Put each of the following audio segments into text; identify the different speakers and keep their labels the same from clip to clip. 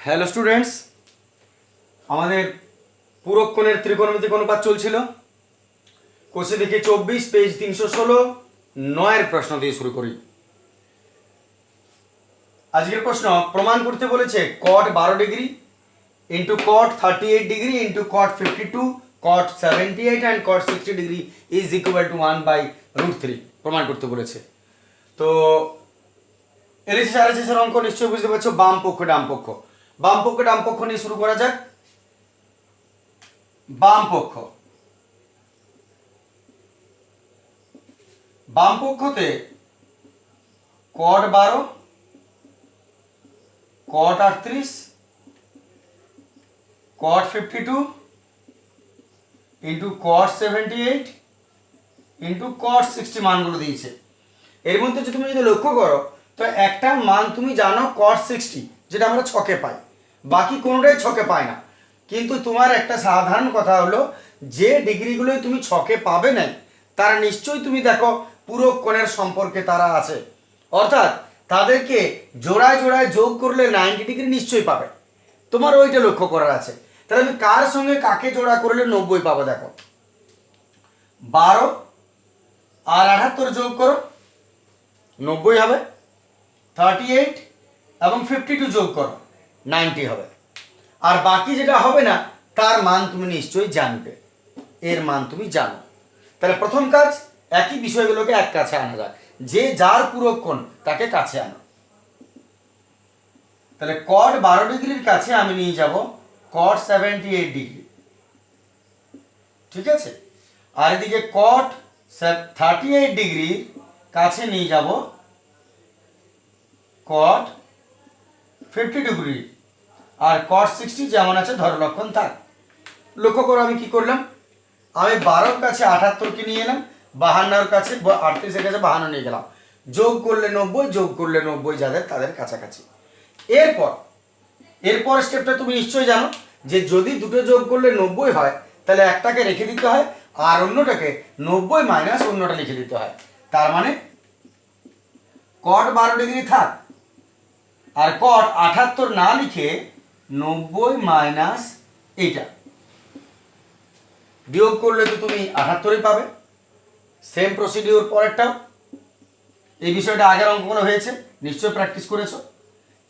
Speaker 1: Hello students, আমাদের পুরক্ষণের ত্রিকোণমিতিক অনুপাত চলছিল। কোষে দেখি 24 পেজ 316 9 প্রশ্ন দিয়ে শুরু করি। আজকের প্রশ্ন প্রমাণ করতে বলেছে cot 12 degree into cot 38 degree into cot 52 cot 78 and cot 60 degree is equal to 1/√3 প্রমাণ করতে বলেছে। তো এলএসএস আরএসএস এর অঙ্ক নিশ্চয়ই বুঝতে পারছো, বাম পক্ষ ডান পক্ষ। বাম পক্ষ ডান পক্ষ নিয়ে শুরু করা যাক। বাম পক্ষতে cot 12 cot 38 cot 52 into cot 78 into cot 60 মানগুলো দিয়েছে। এর মধ্যে যদি তুমি লক্ষ্য করো তো একটা মান তুমি জানো cot 60, যেটা আমরা ছকে পাই, বাকি কোনোটাই ছকে পাই না। কিন্তু তোমার একটা সাধারণ কথা হলো, যে ডিগ্রিগুলোই তুমি ছকে পাবে না তারা নিশ্চয়ই তুমি দেখো পুরো কোণের সম্পর্কে তারা আছে, অর্থাৎ তাদেরকে জোড়ায় জোড়ায় যোগ করলে 90 ডিগ্রি নিশ্চয়ই পাবে। তোমার ওইটা লক্ষ্য করার আছে। তাহলে আমি কার সঙ্গে কাকে জোড়া করলে 90 পাবো? দেখো 12 আর 78 যোগ করো 90 হবে, 38 এবং 52 যোগ করো 90 হবে। আর বাকি যেটা হবে না তার মান তুমি নিশ্চয়ই জানবে, এর মান তুমি জানো। তাহলে প্রথম কাজ, একই বিষয়গুলোকে এক কাছে আনা যায়, যে যার পুরক্ষণ তাকে কাছে আনো। তাহলে cot 12 ডিগ্রির কাছে আমি নিয়ে যাব cot 78 ডিগ্রি, ঠিক আছে। আর এদিকে cot 38 ডিগ্রির কাছে নিয়ে যাব cot 50 ডিগ্রি, আর cot 60 যেমন আছে ধরলক্ষণ থাক। লক্ষ্য করো আমি কি করলাম, আমি 12 কাছে 78কে নিয়ে এলাম, 52 কাছে 38 কাছে 52 নিয়ে গেলাম, যোগ করলে 90, যোগ করলে 90 যাদের তাদের কাছাকাছি। এরপর স্টেপটা তুমি নিশ্চয়ই জানো যে যদি দুটো যোগ করলে 90 হয় তাহলে একটাকে রেখে দিতে হয় আর অন্যটাকে 90 মাইনাস অন্যটা লিখে দিতে হয়। তার মানে cot 12 ডিগ্রি থাক, আর cot 78 না লিখে 90 মাইনাস এইটা বিয়োগ করলে তো তুমি 78ই পাবে। সেম প্রসিডিওর পরেরটাও। এই বিষয়টা আগের অঙ্কগুলো হয়েছে, নিশ্চয়ই প্র্যাকটিস করেছো।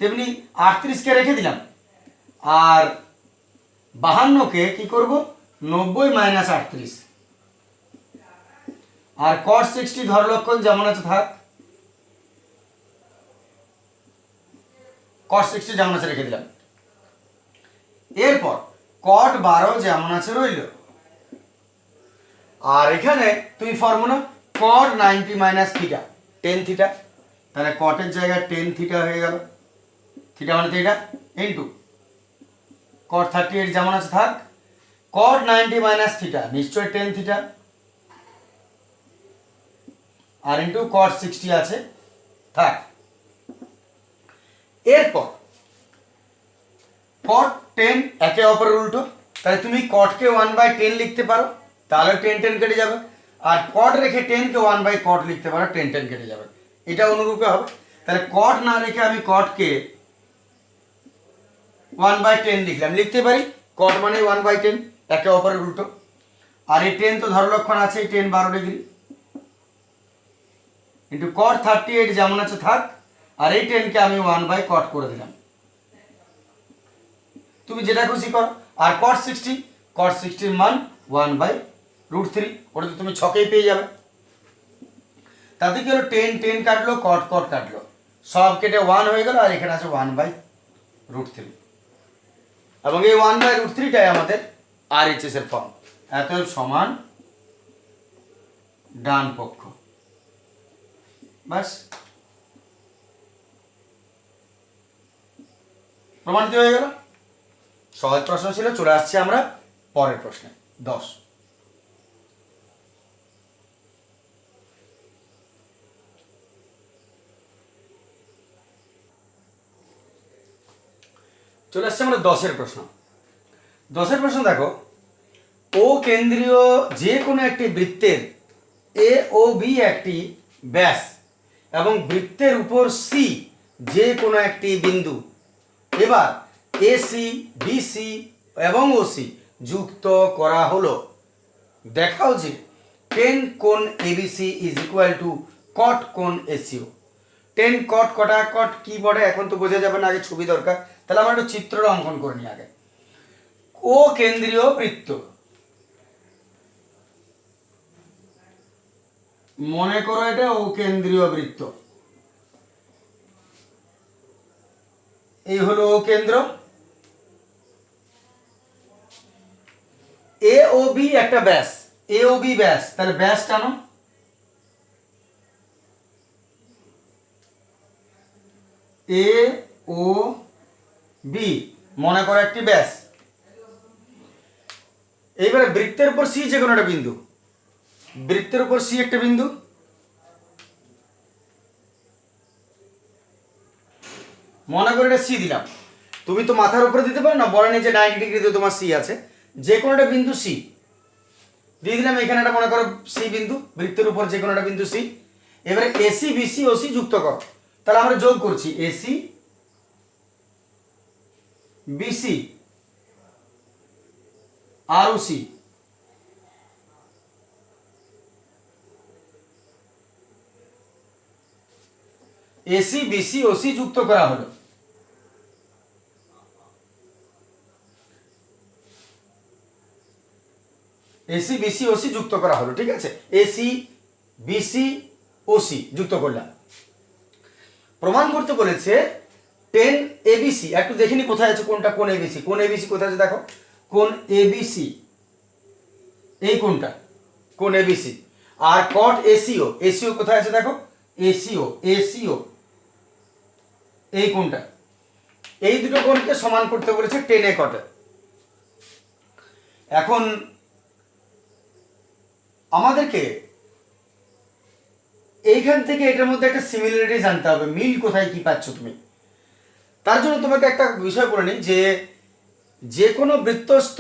Speaker 1: তেমনি 38কে রেখে দিলাম আর 52কে কি করব, 90 মাইনাস 38, আর cot 60 ধরলক্ষণ যেমন আছে থাক, cot 60 যেমন আছে রেখে দিলাম। এরপর cot 12 যেমন আছে রইল, আর এখানে তুমি formula cot 90 minus theta, tan theta, তাহলে কটের জায়গায় টেন থিটা হয়ে গেল, থিটা মানে থিটা ইন্টু cot 38 যেমন আছে থাক, cot 90 মাইনাস থিটা নিশ্চয়ই টেন থিটা, আর ইন্টু cot 60 আছে থাক। এরপর cot 10 একে অপরের উল্টো, তাহলে তুমি cotকে 1/10 লিখতে পারো, তাহলে 10 10 কেটে যাবে, আর cot রেখে 10কে 1/cot লিখতে পারো, 10 10 কেটে যাবে, এটা অনুরূপে হবে। তাহলে cot না রেখে আমি cotকে 1/10 লিখলাম, লিখতে পারি cot মানে 1/10, একে অপরের উল্টো। আর এই 10 তো ধরলক্ষণ আছে, 10 12 ডিগ্রি ইন্টু cot 38 যেমন আছে থাক, আর এই 10কে আমি 1/cot করে দিলাম, তুমি যেটা খুশি করো। আর cot 60 এর মান 1/√3, ওটা তো তুমি ছকেই পেয়ে যাবে। তাতে কি হলো, 10 10 কাটলো, cot cot কাটলো, সব কেটে 1 হয়ে গেল, আর এখানে আছে 1/√3, এবং এই 1/√3টাই আমাদের RHS এর ফর্ম, অতএব সমান ডান পক্ষ। বাস, প্রমাণিত হয়ে গেল। সহজ প্রশ্ন ছিল। চলে আসছে আমরা পরের প্রশ্নে 10। চলে আসছে আমরা 10-এর প্রশ্ন। 10-এর প্রশ্ন দেখো, ও কেন্দ্রীয় যে কোনো একটি বৃত্তের এ ও বি একটি ব্যাস এবং বৃত্তের উপর সি যে কোনো একটি বিন্দু। এবার এসি বিসি এবং ওসি যুক্ত করা হলো। দেখাও যে টেন কোণ এবিসি ইজ ইকুয়াল টু কট কোণ এসিও। টেন কট কটা কট কি বলে এখন তো বোঝা যাবে না, আগে ছবি দরকার। তাহলে আমরা একটু চিত্রটা অঙ্কন করে নিই আগে। ও কেন্দ্রীয় বৃত্ত, মনে করো এটা ও কেন্দ্রীয় বৃত্ত, এই হলো ও কেন্দ্র। এ ও বি একটা ব্যাস, এ ও বি ব্যাস, তাহলে ব্যাস টানো। এ ও বি মনে করো একটি ব্যাস। এইবারে বৃত্তের উপর সি যে কোনো একটা বিন্দু, বৃত্তের উপর সি একটা বিন্দু, মনে করে এটা সি দিলাম। তুমি তো মাথার উপরে দিতে পারো না, বলে নেই যে 90 ডিগ্রিতে তোমার সি আছে, যে কোনো একটা বিন্দু সি দিয়ে দিলাম। এখানে একটা মনে করো সি বিন্দু, বৃত্তের উপর যে কোনো একটা বিন্দু সি। এবারে এসি বিসি ওসি যুক্ত করো। তাহলে আমরা যোগ করছি এসি বিসি আর ওসি। এসি বিসি ওসি যুক্ত করা হলো। এসি বিসি ওসি যুক্ত করা হলো, ঠিক আছে। এসি বিসি ওসি যুক্ত করলাম। প্রমাণ করতে বলেছে টেন এবিসি, একটু দেখে নি কোথায় আছে কোনটা কোন এবিসি। কোন এবিসি কোথায় আছে দেখো, কোন এবিসি এই কোনটা কোন এবিসি। আর কট এসিও, এসিও কোথায় আছে দেখো, এসিও এসিও এই কোনটা। এই দুটো কোণকে সমান করতে বলেছে টেনে কটে। এখন আমাদেরকে এইখান থেকে এটার মধ্যে একটা সিমিলারিটি জানতে হবে, মিল কোথায় কি পাচ্ছ তুমি। তার জন্য তোমাকে একটা বিষয় বলে নিই যে যে কোনো বৃত্তস্থ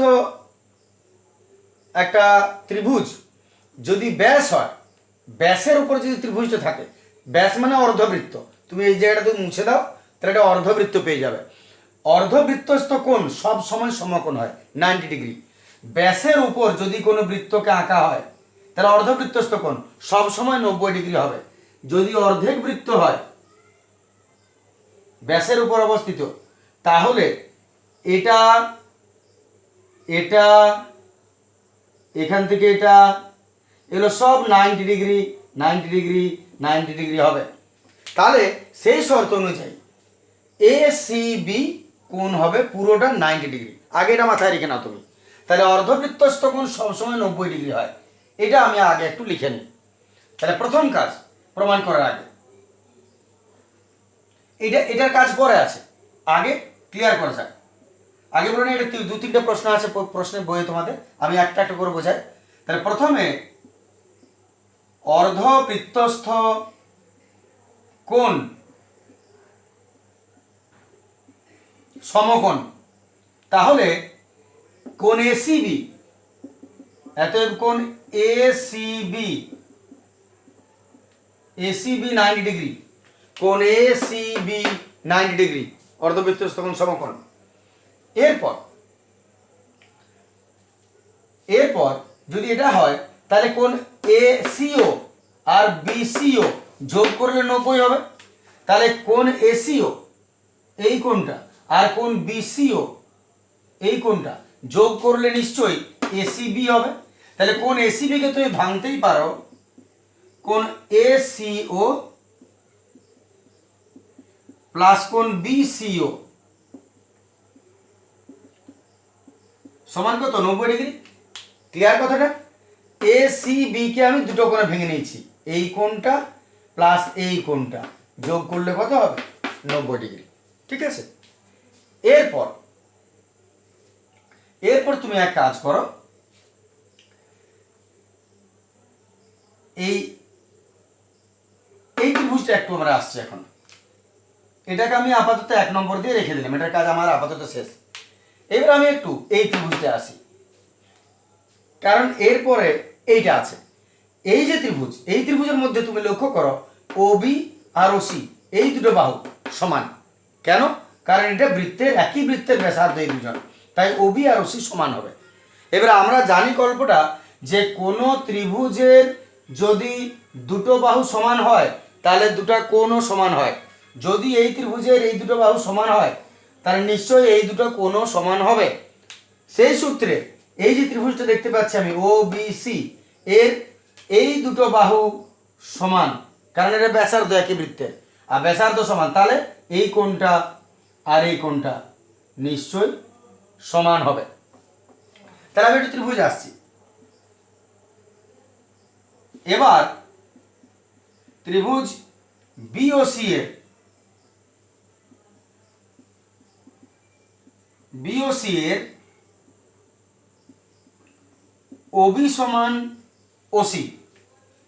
Speaker 1: একটা ত্রিভুজ যদি ব্যাস হয়, ব্যাসের উপর যদি ত্রিভুজটা থাকে, ব্যাস মানে অর্ধবৃত্ত, তুমি এই জায়গাটা তুমি মুছে দাও তাহলে এটা অর্ধবৃত্ত পেয়ে যাবে। অর্ধবৃত্তস্থ কোণ সব সময় সমকোণ হয় 90 ডিগ্রি। ব্যাসের উপর যদি কোনো বৃত্তকে আঁকা হয় তাহলে অর্ধবৃত্তস্থ কোণ সব সময় 90 ডিগ্রি হবে। যদি অর্ধেক বৃত্ত হয় ব্যাসের উপর অবস্থিত, তাহলে এটা এটা এখান থেকে এটা এগুলো সব 90 ডিগ্রি 90 ডিগ্রি 90 ডিগ্রি হবে। তাহলে সেই শর্ত অনুযায়ী এ সি বি কোণ হবে পুরোটা 90 ডিগ্রি। আগে এটা মাথায় রেখে নাও তুমি। তাহলে অর্ধবৃত্তস্থ কোণ সবসময় 90 ডিগ্রি হয়, এটা আমি আগে একটু লিখে নিই। তাহলে প্রথম কাজ প্রমাণ করার আগে এটার কাজ পরে আছে, আগে ক্লিয়ার করা যাক। আগে বলুন এটা দু তিনটে প্রশ্ন আছে প্রশ্নের বইয়ে তোমাদের, আমি একটা একটা করে বোঝাই। তাহলে প্রথমে অর্ধবৃত্তস্থ কোণ সমকোণ, তাহলে কোণ এসিবি, অতএব কোণ এসিবি, এসিবি 90 ডিগ্রি, কোণ এসিবি 90 ডিগ্রি, অর্ধবৃত্তস্থ কোণ সমকোণ। এরপর যদি এটা হয় তাহলে কোণ এসিও আর বিসিও যোগ করলে 90 হবে। তাহলে কোণ এসিও এই কোণটা আর কোণ বিসিও এই কোণটা যোগ করলে নিশ্চয়ই এসিবি হবে। তাহলে কোণ এসিবিকে তুমি ভাঙতেই পারো, কোণ এসিও প্লাস কোণ বিসিও সমান কত 90 ডিগ্রি। ক্লিয়ার কথাটা? এ সি বি কে আমি দুটো কোণে ভেঙে নিয়েছি, এই কোণটা প্লাস এই কোণটা যোগ করলে কত হবে 90 ডিগ্রি, ঠিক আছে। এরপর তুমি এক কাজ করো, এই ত্রিভুজটা একটু আমরা আসছি এখন, এটাকে আমি আপাতত 1 নম্বর দিয়ে রেখে দিলাম, এটার কাজ আমার আপাতত শেষ। এবার আমি একটু এই ত্রিভুজটা আসি, কারণ এরপরে এইটা আছে। এই যে ত্রিভুজ, এই ত্রিভুজের মধ্যে তুমি লক্ষ্য করো ও বি আর ও সি এই দুটো বাহু সমান। কেন? কারণ এটা বৃত্তের একই বৃত্তের ব্যাসার্ধ এই দুজন, তাই ওবি আর ওসি সমান হবে। এবার আমরা জানি গল্পটা যে কোনো ত্রিভুজের যদি দুটো বাহু সমান হয় তাহলে দুটো কোণও সমান হয়। যদি এই ত্রিভুজের এই দুটো বাহু সমান হয় তাহলে নিশ্চয়ই এই দুটো কোণও সমান হবে। সেই সূত্রে এই যে ত্রিভুজটা দেখতে পাচ্ছি আমি ও বি সি, এর এই দুটো বাহু সমান, কারণ এটা ব্যাসার্ধ একই বৃত্তের, আর ব্যাসার্ধ সমান, তাহলে এই কোণটা আর এই কোণটা নিশ্চয়ই সমান হবে। তাহলে আমি একটা ত্রিভুজ আসছি। এবার ত্রিভুজ বিওসি এর ওবি সমান ওসি।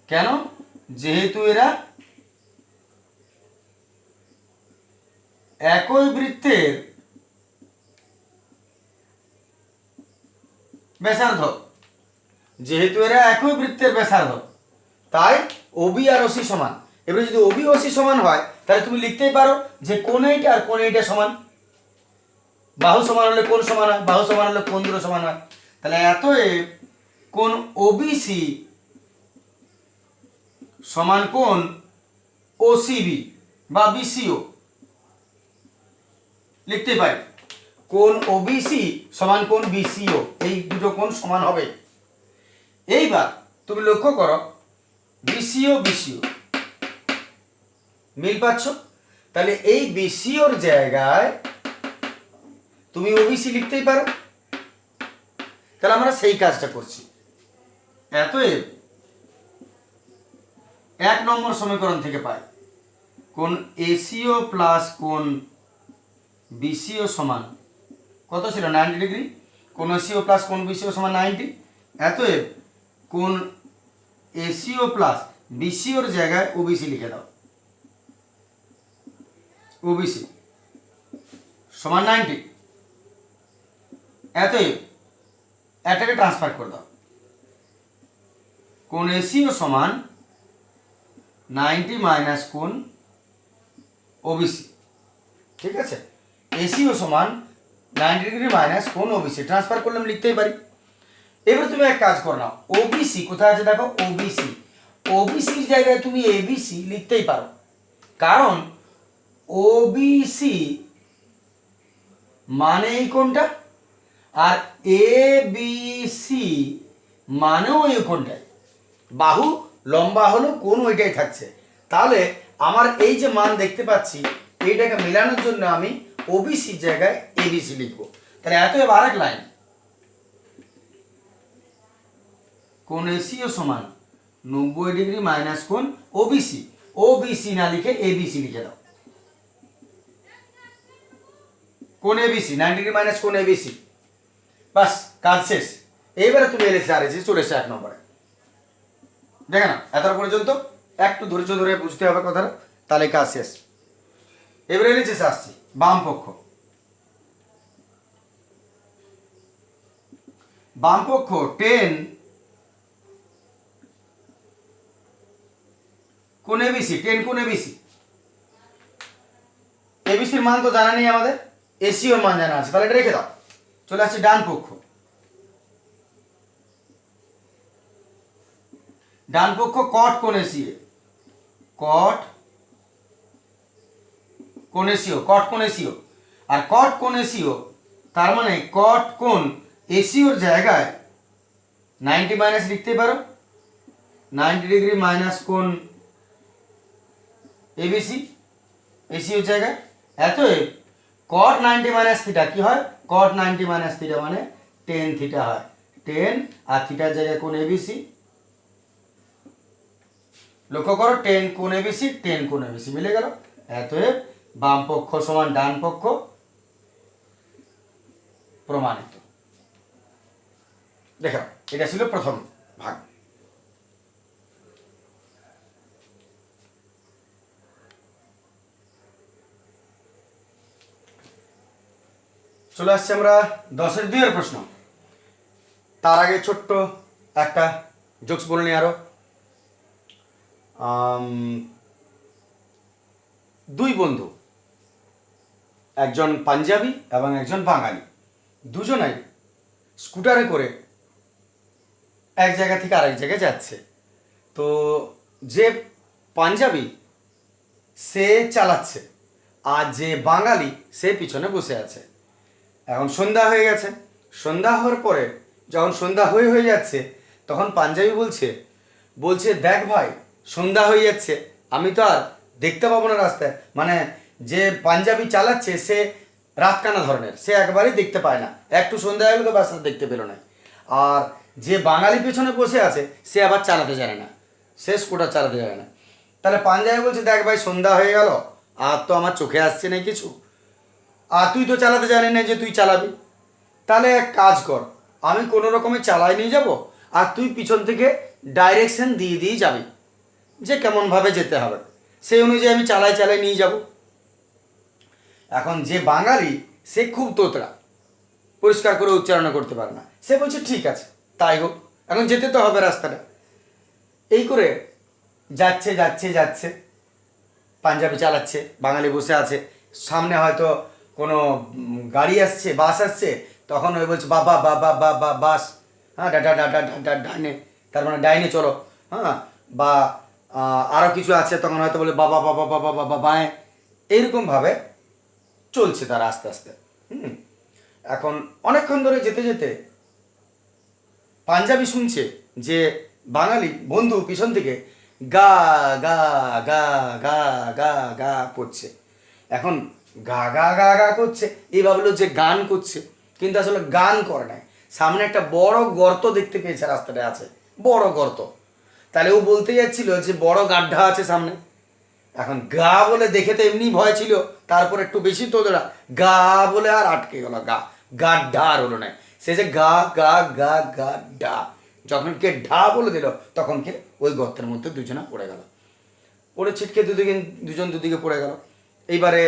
Speaker 1: কেন? যেহেতু এরা একই বৃত্তের ব্যাসার্ধ, তাই ওবি আর ওসি সমান। এবারে যদি ওবি ওসি সমান হয় তাহলে তুমি লিখতেই পারো যে কোণ এইটা আর কোণ এইটা সমান। বাহু সমান হলে কোণ সমান হয়, বাহু সমান হলে কোণ দুটো সমান হয়। তাহলে অতএব কোণ ওবিসি সমান কোণ ওসিবি বা বিসিও লিখতে পারি। কোণ ওবিসি সমান কোণ বিসিও, এই দুটো কোণ সমান হবে। এইবার তুমি লক্ষ্য করো বিসিও মিল পাচ্ছ, তাহলে এই বিসিওর জায়গায় তুমি ওবিসি লিখতেই পারো। তাহলে আমরা সেই কাজটা করছি। অতএব 1 নম্বর সমীকরণ থেকে পাই কোণ এসিও প্লাস কোণ বিসিও সমান কত ছিল? 90 ডিগ্রি। কোণ এসিও প্লাস কোণ বিসিও সমান 90। অতএব কোণ এসিও প্লাস বিসিওর জায়গায় ওবিসি লিখে দাও। ওবিসি সমান 90। অতএব এটাকে ট্রান্সফার করে দাও। কোণ এসিও সমান 90 মাইনাস কোণ ওবিসি। ঠিক আছে, এসিও সমান 90 ডিগ্রি মাইনাস কোণ ওবিসি ট্রান্সফার করলে আমি লিখতেই পারি। এবার তুমি এক কাজ করো না, ওবিসি কোথায় আছে দেখো, ওবিসির জায়গায় তুমি এবিসি লিখতেই পারো, কারণ ওবিসি মানে এই কোণটা আর এবিসি মানেও এই কোণটাই। বাহু লম্বা হলো কোণ ওইটাই থাকছে। তাহলে আমার এই যে মান দেখতে পাচ্ছি এইটাকে মেলানোর জন্য আমি ওবিসির জায়গায় এবিসি লিখবো। তাহলে এতএব আরেক লাইন, কোণ এসিও সমান 90 ডিগ্রি মাইনাস কোণ ওবিসি না লিখে এবিসি লিখে দাও। কোণ এবিসি 90 ডিগ্রি মাইনাস কোণ এবিসি, বাস কাজ শেষ। এইবারে তুমি এলএসি আর এসি চলে এসে 1 নম্বরে। দেখে না, এতটা পর্যন্ত একটু ধৈর্য ধরে বুঝতে হবে কথাটা, তাহলে কাজ শেষ। এবারে এলএসি আসছি বাম পক্ষ 10 কোণ এবিসি, 10 কোণ এবিসি। এবিসির মান তো জানা নেই আমাদের, এসিওর মান জানা আছে, তাহলে এটা রেখে দাও। চলে আসছি ডান পক্ষ কট কোণ এসিও, আর কট কোণ এসিও তার মানে কট কোণ এসিওর জায়গায় 90 মাইনাস লিখতে পারো, 90 ডিগ্রি মাইনাস কোণ এবিসি এসিওর জায়গায়। অতএব কট 90 মাইনাস থিটা কি হয়? কট 90 মাইনাস থিটা মানে টেন থিটা হয়। 10 আর থিটার জায়গায় কোণ এবিসি। লক্ষ্য করো 10 কোণ এবিসি, 10 কোণ এবিসি মিলে গেল। অতএব বাম পক্ষ সমান ডান পক্ষ প্রমাণিত। দেখো এটা ছিল প্রথম ভাগ। চলে আসছে আমরা 10-এর 2 এর প্রশ্ন। তার আগে ছোট্ট একটা জোকস বলে নিই আরো। দুই বন্ধু একজন পাঞ্জাবি এবং একজন বাঙালি, দুজনাই স্কুটারে করে এক জায়গা থেকে আরেক জায়গায় যাচ্ছে। তো যে পাঞ্জাবি সে চালাচ্ছে আর যে বাঙালি সে পিছনে বসে আছে। এখন সন্ধ্যা হয়ে গেছে, সন্ধ্যা হওয়ার পরে যখন সন্ধ্যা হয়ে যাচ্ছে তখন পাঞ্জাবি বলছে দেখ ভাই, সন্ধ্যা হয়ে যাচ্ছে, আমি তো আর দেখতে পাবো না রাস্তায়। মানে যে পাঞ্জাবি চালাচ্ছে সে রাতকানা ধরনের, সে একবারেই দেখতে পায় না, একটু সন্ধ্যা হয়ে গেলে তো রাস্তা দেখতে পেলো না। আর যে বাঙালি পেছনে বসে আছে সে আবার চালাতে জানে না, সে স্কুটার চালাতে জানে না। তাহলে পাঞ্জাবি বলছে দেখ ভাই, সন্ধ্যা হয়ে গেল, আর তো আমার চোখে আসছে না কিছু, আর তুই তো চালাতে জানি না যে তুই চালাবি, তাহলে এক কাজ কর, আমি কোনো রকমে চালাই নিয়ে যাব, আর তুই পিছন থেকে ডাইরেকশন দিয়ে যাবি যে কেমনভাবে যেতে হবে, সেই অনুযায়ী আমি চালাই নিয়ে যাব। এখন যে বাঙালি সে খুব তোতরা, পরিষ্কার করে উচ্চারণ করতে পারে না, সে বলছে ঠিক আছে তাই হোক, এখন যেতে তো হবে রাস্তাটা। এই করে যাচ্ছে, পাঞ্জাবি চালাচ্ছে, বাঙালি বসে আছে, সামনে হয়তো কোনো গাড়ি আসছে, বাস আসছে, তখন ওই বলছে বাবা বাবা বাবা বাস, হ্যাঁ ডাইনে, তার মানে ডাইনে চলো, হ্যাঁ, বা আরও কিছু আছে, তখন হয়তো বলে বাবা বাবা বাবা বাবা বাঁয়ে, এইরকমভাবে চলছে তারা আস্তে আস্তে। এখন অনেকক্ষণ ধরে যেতে পাঞ্জাবি শুনছে যে বাঙালি বন্ধু পিছন থেকে গা গা গা গা গা গা করছে। এখন গা গা গা গা করছে, এই ভাবলো যে গান করছে, কিন্তু আসলে গান করে নাই, সামনে একটা বড় গর্ত দেখতে পেয়েছে, রাস্তাটা আছে বড় গর্ত, তাহলে ও বলতে যাচ্ছিল যে বড় গাড্ডা আছে সামনে। এখন গা বলে দেখে তো এমনি ভয় ছিল, তারপর একটু বেশি তোদরা, গা বলে আর আটকে গেল, গাড্ডা আর হলো না, সে যে গা গা গা গা ডা, যখন কে ঢা বলে দিল তখন কে ওই গর্তের মধ্যে দুজনা পড়ে গেল, পড়ে ছিটকে দুজন দুদিকে পড়ে গেল। এইবারে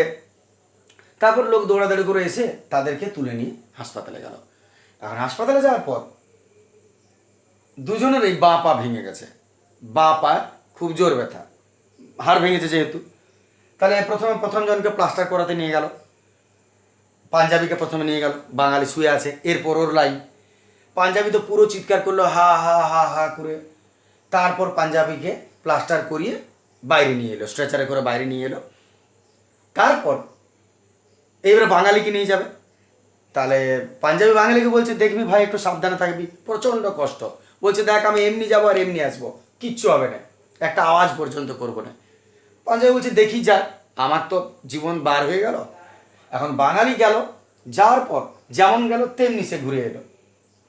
Speaker 1: তারপর লোক দৌড়াদৌড়ি করে এসে তাদেরকে তুলে নিয়ে হাসপাতালে গেল। এখন হাসপাতালে যাওয়ার পর দুজনের এই বাঁ পা ভেঙে গেছে, বাঁ পা খুব জোর ব্যথা, হাড় ভেঙেছে যেহেতু। তাহলে প্রথম জনকে প্লাস্টার করাতে নিয়ে গেল, পাঞ্জাবিকে প্রথমে নিয়ে গেল, বাঙালি শুয়ে আছে, এরপর ওর লাইন। পাঞ্জাবি তো পুরো চিৎকার করলো হা হা হা হা করে, তারপর পাঞ্জাবিকে প্লাস্টার করিয়ে বাইরে নিয়ে এলো, স্ট্রেচারে করে বাইরে নিয়ে এলো। তারপর এইবারে বাঙালিকে নিয়ে যাবে, তাহলে পাঞ্জাবি বাঙালিকে বলছে দেখবি ভাই একটু সাবধানে থাকবি, প্রচণ্ড কষ্ট, বলছে দেখ আমি এমনি যাবো আর এমনি আসবো, কিচ্ছু হবে না, একটা আওয়াজ পর্যন্ত করবো না। পাঞ্জাবি বলছে দেখি যা, আমার তো জীবন বার হয়ে গেল। এখন বাঙালি গেল, যাওয়ার পর যেমন গেল তেমনি সে ঘুরে এলো,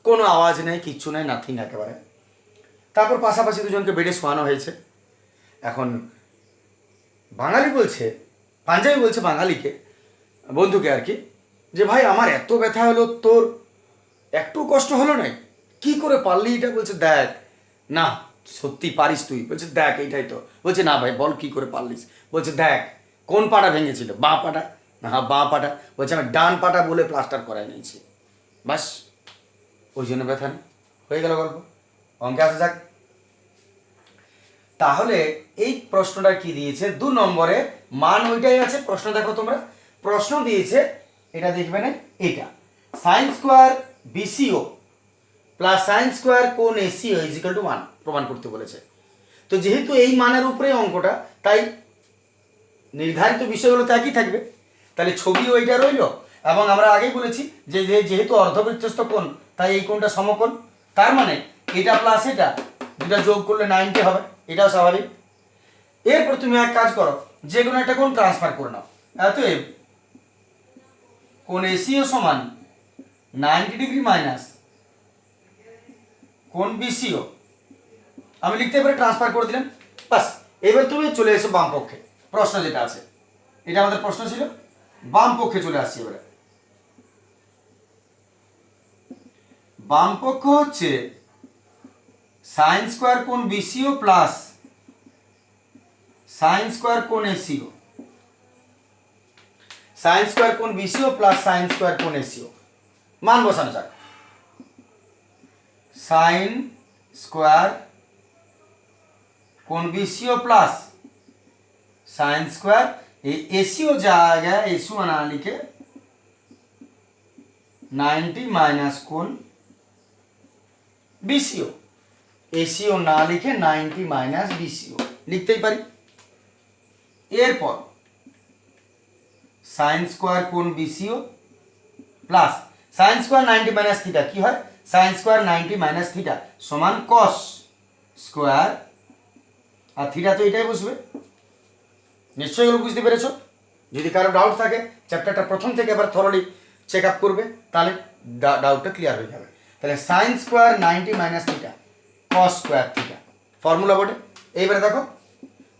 Speaker 1: কোনো আওয়াজ নেই, কিচ্ছু নেই, নাথিং একেবারে। তারপর পাশাপাশি দুজনকে বেডে শোয়ানো হয়েছে। এখন বাঙালি বলছে, পাঞ্জাবি বলছে বাঙালিকে, বন্ধুকে আর কি, যে ভাই আমার এত ব্যথা হলো, তোর একটু কষ্ট হলো না, কি করে পারলি এটা? বলছে দেখ না, সত্যি পারিস তুই? বলছে দেখ এইটাই তো। বলছে না ভাই বল কি করে পারলিস? বলছে দেখ কোন পাটা ভেঙেছিল, বাঁ পাটা? না হ্যাঁ বাঁ পাটা। বলছে আমি ডান পাটা বলে প্লাস্টার করাই নিয়েছি, বাস ওই জন্য ব্যথা নেই, হয়ে গেল গল্প। অঙ্কে আসা যাক। তাহলে এই প্রশ্নটা কি দিয়েছে, 2 নম্বরে মান ওইটাই আছে। প্রশ্ন দেখো তোমরা, প্রশ্ন দিয়েছে এটা দেখবে না, এটা sine square বিসিও plus sine square কোন এসিও ইজিক্যাল টু 1 প্রমাণ করতে বলেছে। তো যেহেতু এই মানের উপরে অঙ্কটা, তাই নির্ধারিত বিষয়গুলো তো একই থাকবে, তাহলে ছবি ওইটা রইল। এবং আমরা আগেই বলেছি যে যেহেতু অর্ধবৃত্তস্থ কোণ, তাই এই কোণটা সমকোণ, তার মানে এটা প্লাস এটা দুটা যোগ করলে 90 হবে, এটাও স্বাভাবিক। এরপর তুমি এক কাজ করো, যে কোনো একটা কোণ ট্রান্সফার করে নাও। অতএব কোণ এসিও সমান 90 ডিগ্রি মাইনাস কোণ বিসিও, আমি লিখতে পারি ট্রান্সফার করে দিলাম, বাস। এবার তুমি চলে এসো বাম পক্ষে, প্রশ্ন যেটা আছে, এটা আমাদের প্রশ্ন ছিল, বাম পক্ষে চলে আসছি এবারে। বাম পক্ষ হচ্ছে সাইন স্কোয়ার কোণ বিসিও প্লাস সাইন স্কোয়ার কোণ এসিও, সাইন স্কোয়ার কোণ বিসিও প্লাস সাইন স্কোয়ার কোণ এসিও। মান বসানো যাক, সাইন স্কোয়ার কোণ বিসিও প্লাস সাইন স্কোয়ার এই এসিও জায়গায় এসিও না লিখে 90 মাইনাস কোণ বিসিও, এসিও না লিখে 90 মাইনাস বিসিও লিখতেই পারি। এরপর সাইন স্কোয়ার কোণ বিসিও plus sine square 90 minus theta কি হয়, সাইন স্কোয়ার 90 মাইনাস থিটা সমান কস স্কোয়ার, আর থিটা তো এটাই বসবে। নিশ্চয়ই এগুলো বুঝতে পেরেছো। যদি কারো ডাউট থাকে চ্যাপ্টারটা প্রথম থেকে আবার থরলি চেক আপ করবে, তাহলে ডাউটটা ক্লিয়ার হয়ে যাবে। তাহলে sign square 90 minus theta cos square theta formula বোর্ডে। এইবারে দেখো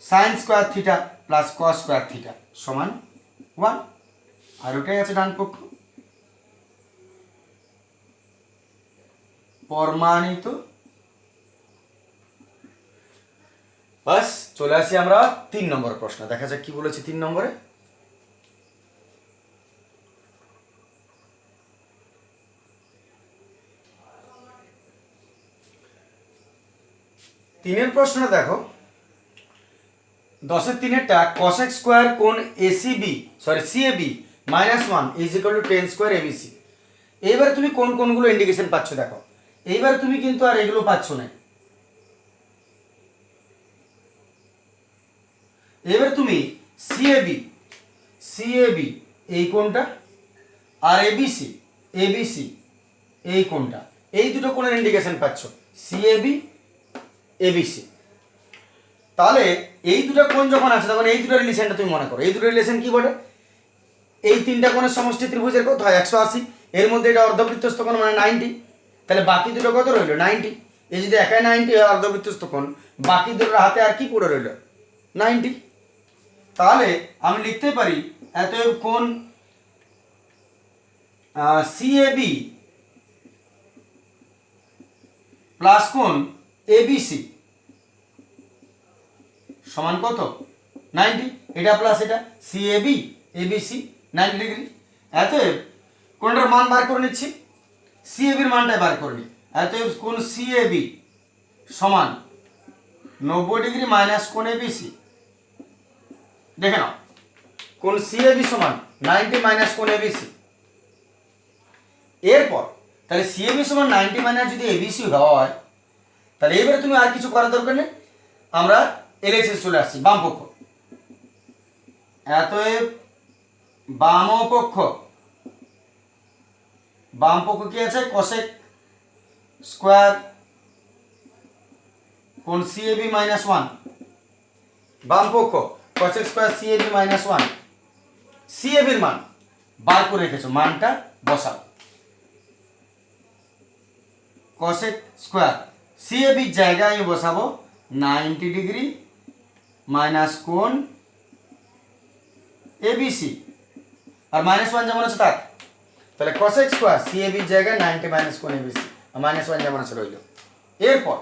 Speaker 1: sine square theta plus cos square theta সমান 1, আর ওটাই আছে ডান পক্ষ। প্রমাণিত। বাস চলে আসি আমরা 3 নম্বর প্রশ্ন। দেখা যাক কি বলেছে 3 নম্বরে। তিনের প্রশ্নটা দেখো 10-3 cosec স্কোয়ার কোণ ACB CAB -1 is equal to tan square ABC. এইবারে তুমি কোন কোনগুলো ইন্ডিকেশন পাচ্ছ দেখো। এইবারে তুমি কিন্তু আর এগুলো পাচ্ছ না। এবারে তুমি সিএবি এই কোণটা আর এবিসি এই কোণটা, এই দুটো কোণের ইন্ডিকেশন পাচ্ছ, সিএবি এবিসি। তাহলে এই দুটো কোণ যখন আছে তখন এই দুটো রিলেশনটা তুমি মনে করো। এই দুটো রিলেশন কি বলে, এই 3টা কোণের সমষ্টি ত্রিভুজের কত হয় 180, এর মধ্যে এটা অর্ধবৃত্তস্থ কোণ মানে 90, তাহলে বাকি দুটো কত রইল 90। এই যদি একাই 90 হয় অর্ধবৃত্তস্থ কোণ, বাকি দুটোর হাতে আর কি পড়ে রইল 90। তাহলে আমি লিখতে পারি অতএব কোণ সিএবি প্লাস কোণ এবিসি সমান কত 90, এটা প্লাস এটা সিএবি এবিসি 90 ডিগ্রি। অতএব কোণটার মান বার করে নিচ্ছি, সিএবির মানটাই বার করে নিই। অতএব কোণ সিএবি সমান 90 ডিগ্রি মাইনাস কোণ এবিসি। দেখে নাও কোণ সিএবি সমান 90 মাইনাস কোণ এবিসি। এরপর তাহলে সিএবি সমান 90 মাইনাস যদি এবিসি হয়, তাহলে এবারে তুমি আর কিছু করার দরকার নেই, আমরা এলএসএস চলে আসছি বাম পক্ষ। অতএব বাম পক্ষ কি আছে cosec স্কোয়ার কোণ সিএবি -1, বাম পক্ষ cosec স্কোয়ার সিএবি -1। সিএবির মান বার করে রেখেছো, মানটা বসাও। cosec স্কোয়ার সিএবির জায়গায় আমি বসাবো 90 ডিগ্রি মাইনাস কোণ এবিসি, আর -1 যেমন আছে থাক। তাহলে cosec স্কোয়ার সিএবির জায়গায় 90 মাইনাস কোণ এবিসি, -1 যেমন আছে রইল। এরপর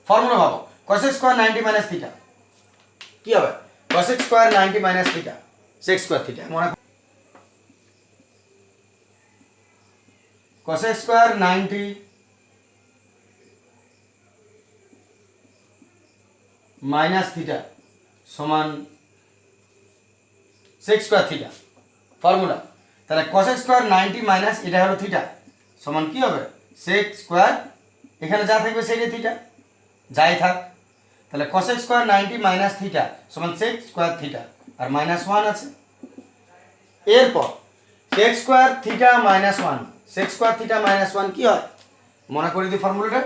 Speaker 1: ফর্মুলা ভাবো, cosec স্কোয়ার 90 মাইনাস থিটা কি হবে, cosec square 90 minus theta sec square theta. মনে cosec স্কোয়ার 90 মাইনাস থিটা সমান sec স্কোয়ার থিটা ফর্মুলা। তাহলে cosec স্কোয়ার 90 মাইনাস এটা হলো থিটা সমান কি হবে sec স্কোয়ার, এখানে যা থাকবে সেটাই থিটা যাই থাক। তাহলে cosec স্কোয়ার 90 মাইনাস থিটা সমান sec স্কোয়ার থিটা, আর -1 আছে। এরপর sec square theta -1, sec square theta -1 কি হয় মনে করে দিই ফর্মুলাটা,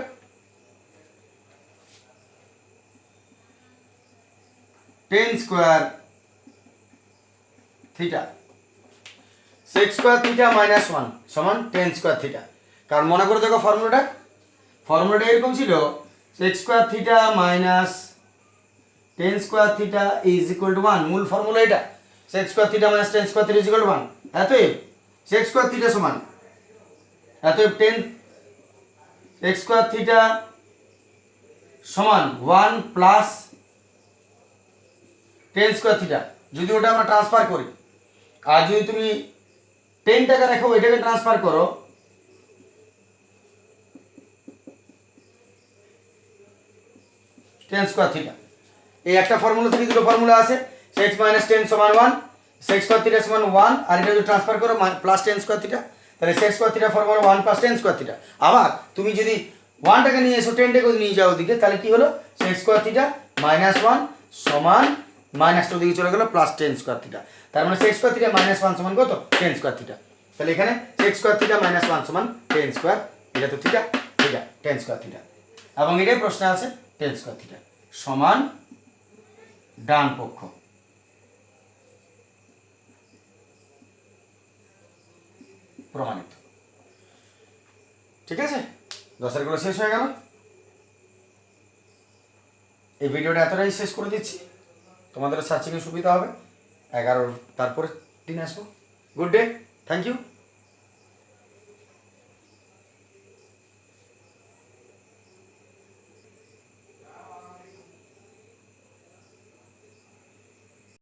Speaker 1: tan square theta sec square theta -1 সমান tan স্কোয়ার থিটা। কারণ মনে করে দেখো ফর্মুলাটা এরকম ছিল, sec square theta minus tan square theta is equal to 1। মূল ফর্মুলা এটা, sec square theta minus tan square theta is equal to 1। অতএব sec স্কোয়ার থিটা সমান, অতএব tan sec স্কোয়ার থিটা সমান 1 প্লাস tan স্কোয়ার থিটা। যদি ওটা আমরা transfer করি, আর যদি তুমি 10 টাকা রাখো এটাকে ট্রান্সফার করো, tan স্কোয়ার থিটা। এই একটা ফর্মুলা থেকে দুটো ফর্মুলা আছে, sec মাইনাস tan সমান 1, সেক্স স্কোয়ার থিটা সমান 1, আর এটা যদি ট্রান্সফার করো প্লাস টেন স্কোয়ার থিটা, তাহলে sex square theta formula 1 plus tan square theta. আবার তুমি যদি 1টাকে নিয়ে এসো 10টাকে নিয়ে যাও ওদিকে, তাহলে কি হলো সেক্স স্কোয়ার থিটা মাইনাস 1 সমান মাইনাসটা ওদিকে চলে গেলো প্লাস টেন স্কোয়ার থিটা। তার মানে সেক্স স্কোয়ার থিটা মাইনাস 1 সমান কত? Tan square theta. তাহলে এখানে সেক্স স্কোয়ার থিটা মাইনাস 1 সমান টেন স্কোয়ার, এটা তো theta, theta tan square theta. এবং এটাই প্রশ্ন আছে টেন স্কোয়ার থিটা সমান ডান পক্ষ। প্রমাণিত। ঠিক আছে, 10 গুলো শেষ হয়ে গেল। এই ভিডিওটা এতটাই শেষ করে দিচ্ছি, তোমাদের সার্চিংয়ে সুবিধা হবে। 11 তারপরে দিন আসবো। Good day, thank you.